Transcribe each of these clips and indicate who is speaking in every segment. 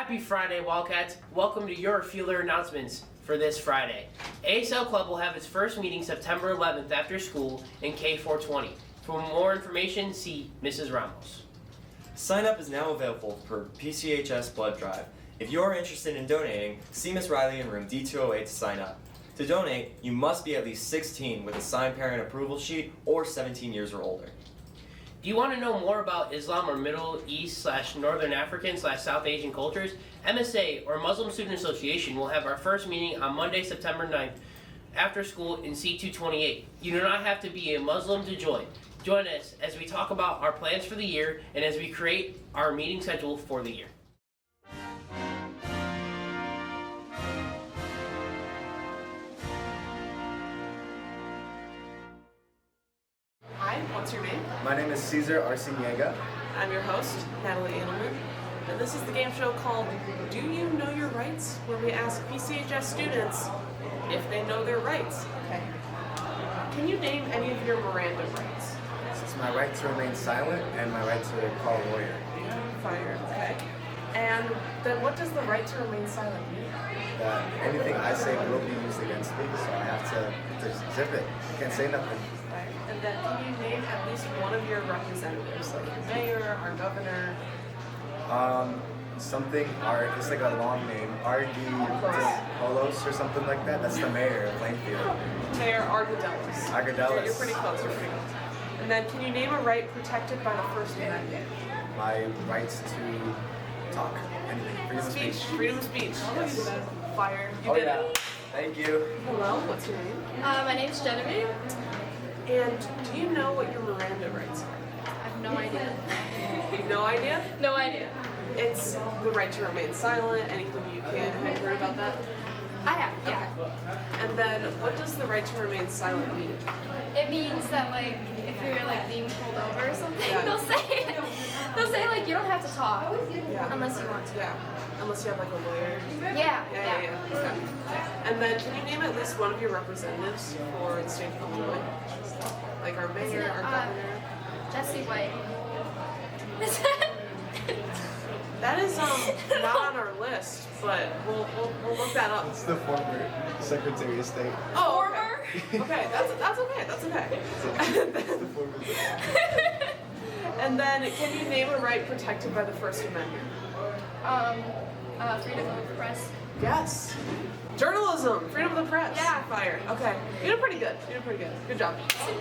Speaker 1: Happy Friday, Wildcats. Welcome to your Fielder announcements for this Friday. ASL Club will have its first meeting September 11th after school in K420. For more information, see Mrs. Ramos.
Speaker 2: Sign up is now available for PCHS blood drive. If you are interested in donating, see Ms. Riley in room D208 to sign up. To donate, you must be at least 16 with a signed parent approval sheet or 17 years or older.
Speaker 1: Do you want to know more about Islam or Middle East / Northern African / South Asian cultures? MSA or Muslim Student Association will have our first meeting on Monday, September 9th after school in C228. You do not have to be a Muslim to join. Join us as we talk about our plans for the year and as we create our meeting schedule for the year.
Speaker 3: Hi, what's your name?
Speaker 4: My name is Cesar Arciniega.
Speaker 3: I'm your host, Natalie Edelman, and this is the game show called Do You Know Your Rights? Where we ask PCHS students if they know their rights. Okay. Can you name any of your Miranda rights?
Speaker 4: It's my right to remain silent and my right to call a lawyer.
Speaker 3: Fire, okay. And then what does the right to remain silent mean?
Speaker 4: That anything I say will be used against me, so I have to zip it. I can't say nothing.
Speaker 3: Right. And then can you name at least one of your representatives, like your mayor, our governor?
Speaker 4: It's like a long name. R.D. Polos or something like that. That's the mayor of Plainfield.
Speaker 3: Mayor Argadelis.
Speaker 4: Argadelis.
Speaker 3: You're pretty close, And then can you name a right protected by the First Amendment?
Speaker 4: My rights to talk. Anything. Freedom of speech.
Speaker 3: Freedom of speech.
Speaker 4: Yes.
Speaker 3: Fire. You did it.
Speaker 4: Thank you.
Speaker 3: Hello, what's your name?
Speaker 5: My name's Genevieve.
Speaker 3: And do you know what your Miranda rights are?
Speaker 5: I have no idea.
Speaker 3: No idea?
Speaker 5: No idea.
Speaker 3: It's the right to remain silent, anything you can. Have you heard about that?
Speaker 5: I have, yeah.
Speaker 3: And then what does the right to remain silent mean?
Speaker 5: It means that like if you're like being pulled over or something,
Speaker 3: Yeah.
Speaker 5: they'll say like you don't have to talk unless you want to.
Speaker 3: Yeah. Unless you have like a lawyer.
Speaker 5: Yeah.
Speaker 3: Okay. And then can you name at least one of your representatives for the state of Illinois? Like our mayor, our governor?
Speaker 5: Jesse White.
Speaker 3: That is not on our list, but we'll look that up.
Speaker 4: It's the former Secretary of State.
Speaker 3: Oh, okay. Okay, that's okay. That's okay.
Speaker 4: It's the former.
Speaker 3: And then, can you name a right protected by the First Amendment?
Speaker 5: Freedom of the press.
Speaker 3: Yes. Journalism, freedom of the press.
Speaker 5: Yeah.
Speaker 3: Fire. Okay. You did pretty good. Good job.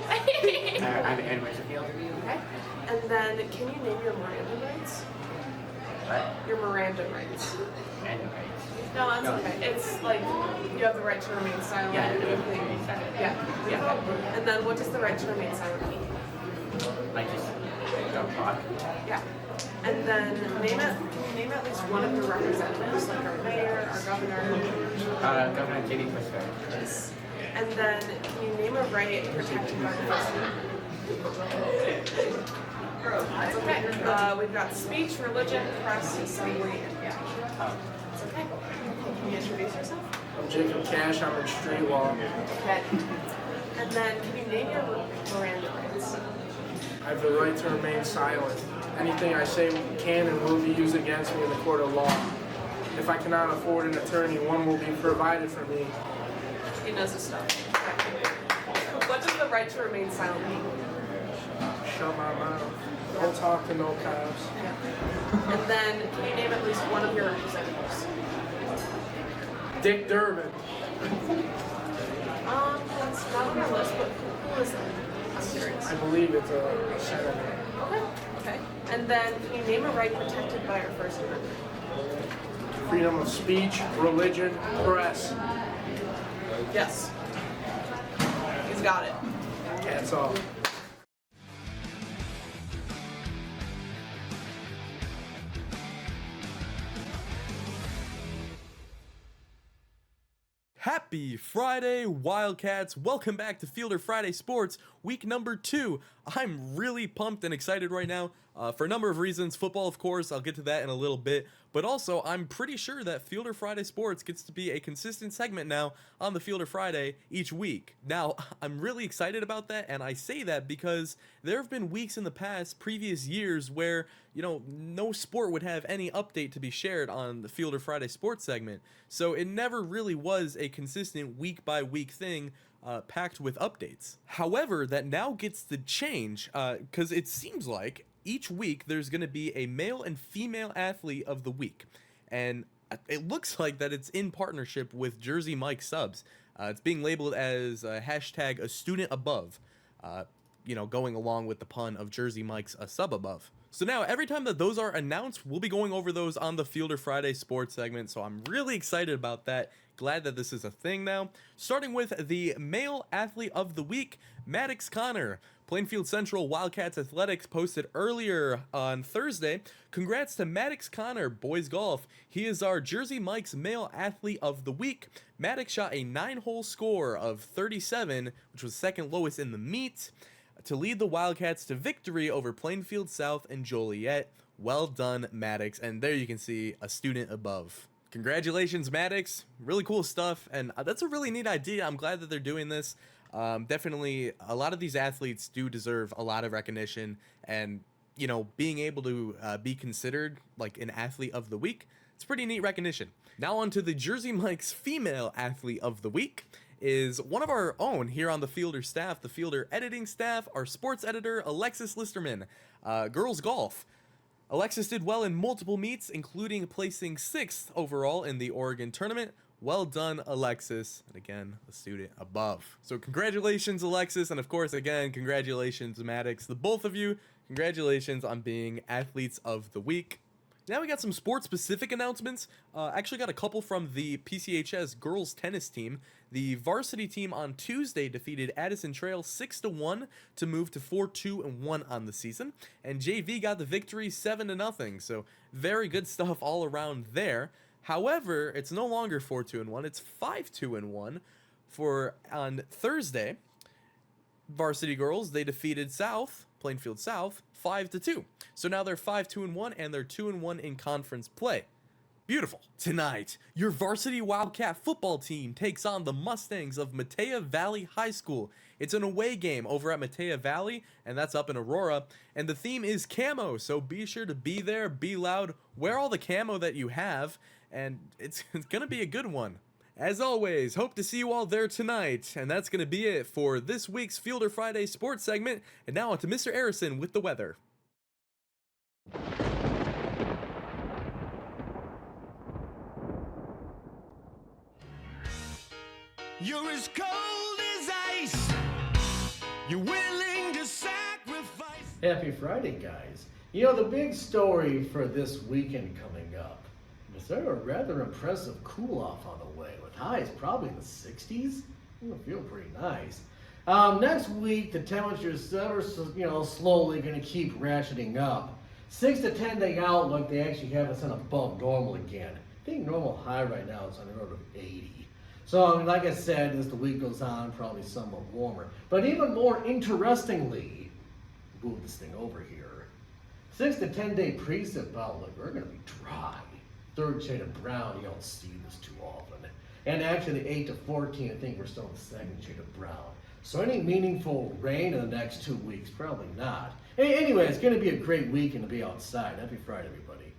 Speaker 6: I'm Ed Westerfield.
Speaker 3: Okay. And then, can you name your Miranda rights?
Speaker 6: What?
Speaker 3: Your Miranda rights.
Speaker 6: Ed rights.
Speaker 3: No, that's okay. It's like you have the right to remain silent.
Speaker 6: Yeah,
Speaker 3: and everything.
Speaker 6: remain silent.
Speaker 3: Yeah. And then, what does the right to remain silent mean?
Speaker 6: I just don't talk.
Speaker 3: Yeah. And then can you name at least one of your representatives, like our mayor, our governor?
Speaker 6: Governor J.D. Pritzker.
Speaker 3: Yes. And then can you name a right protected by the First Amendment? That's okay. We've got speech, religion, press, assembly, and it's okay. Can you introduce yourself?
Speaker 7: I'm Jacob Cash, I'm in street law.
Speaker 3: Okay. And then can you name your Miranda rights?
Speaker 7: I have the right to remain silent. Anything I say can and will be used against me in the court of law. If I cannot afford an attorney, one will be provided for me.
Speaker 3: He knows his stuff. Okay. What does the right to remain silent mean?
Speaker 7: Shut my mouth. Don't talk to no cops.
Speaker 3: And then can you name at least one of your representatives?
Speaker 7: Dick Durbin.
Speaker 3: That's not on our list, but who is that? I'm curious.
Speaker 7: I believe it's a senator.
Speaker 3: Okay. And then can you name a right protected by our First Amendment?
Speaker 7: Freedom of speech, religion, press.
Speaker 3: Yes. He's got it.
Speaker 7: That's all.
Speaker 8: Happy Friday, Wildcats! Welcome back to Fielder Friday Sports, week number 2. I'm really pumped and excited right now for a number of reasons. Football, of course, I'll get to that in a little bit. But also, I'm pretty sure that Fielder Friday Sports gets to be a consistent segment now on the Fielder Friday each week. Now, I'm really excited about that, and I say that because there have been weeks in the past, previous years, where, no sport would have any update to be shared on the Fielder Friday Sports segment. So it never really was a consistent week-by-week thing packed with updates. However, that now gets to change because it seems like each week there's going to be a male and female athlete of the week. And it looks like that it's in partnership with Jersey Mike subs. It's being labeled as hashtag a student above, going along with the pun of Jersey Mike's a sub above. So now, every time that those are announced, we'll be going over those on the Fielder Friday Sports segment, so I'm really excited about that. Glad that this is a thing now. Starting with the Male Athlete of the Week, Maddox Connor. Plainfield Central Wildcats Athletics posted earlier on Thursday. Congrats to Maddox Connor, boys golf. He is our Jersey Mike's Male Athlete of the Week. Maddox shot a 9-hole score of 37, which was second lowest in the meet, to lead the Wildcats to victory over Plainfield South and Joliet. Well done, Maddox. And there you can see a student above. Congratulations, Maddox. Really cool stuff. And that's a really neat idea. I'm glad that they're doing this. Definitely, a lot of these athletes do deserve a lot of recognition. And, being able to be considered like an athlete of the week, it's pretty neat recognition. Now on to the Jersey Mike's Female Athlete of the Week. Is one of our own here on the Fielder staff, the Fielder editing staff, our sports editor, Alexis Listerman. Girls golf. Alexis did well in multiple meets, including placing 6th overall in the Oregon tournament. Well done, Alexis. And again, the student above. So congratulations, Alexis. And of course, again, congratulations, Maddox. The both of you, congratulations on being Athletes of the Week. Now we got some sports-specific announcements. Actually got a couple from the PCHS girls tennis team. The varsity team on Tuesday defeated Addison Trail 6-1 to move to 4-2-1 on the season. And JV got the victory 7-0. So very good stuff all around there. However, it's no longer 4-2-1. It's 5-2-1 for on Thursday. Varsity girls, they defeated Plainfield South, 5-2. So now they're 5-2-1 and they're 2-1 in conference play. Beautiful. Tonight, your varsity Wildcat football team takes on the Mustangs of Matea Valley High School. It's an away game over at Matea Valley, and that's up in Aurora. And the theme is camo, so be sure to be there, be loud, wear all the camo that you have, and it's gonna be a good one. As always, hope to see you all there tonight. And that's going to be it for this week's Fielder Friday Sports segment. And now on to Mr. Arison with the weather.
Speaker 9: You're as cold as ice. You're willing to sacrifice.
Speaker 10: Happy Friday, guys. The big story for this weekend coming up is there a rather impressive cool-off on the way, with highs probably in the 60s. It'll feel pretty nice. Next week, the temperatures are, slowly going to keep ratcheting up. 6 to 10 day outlook, they actually have us on above normal again. I think normal high right now is on the order of 80. So, like I said, as the week goes on, probably somewhat warmer. But even more interestingly, move this thing over here. 6 to 10 day precip outlook, we're going to be dry. 3rd shade of brown, you don't see this too often. And actually, the 8 to 14, I think we're still in the 2nd shade of brown. So any meaningful rain in the next 2 weeks? Probably not. Anyway, it's going to be a great weekend to be outside. Happy Friday, everybody.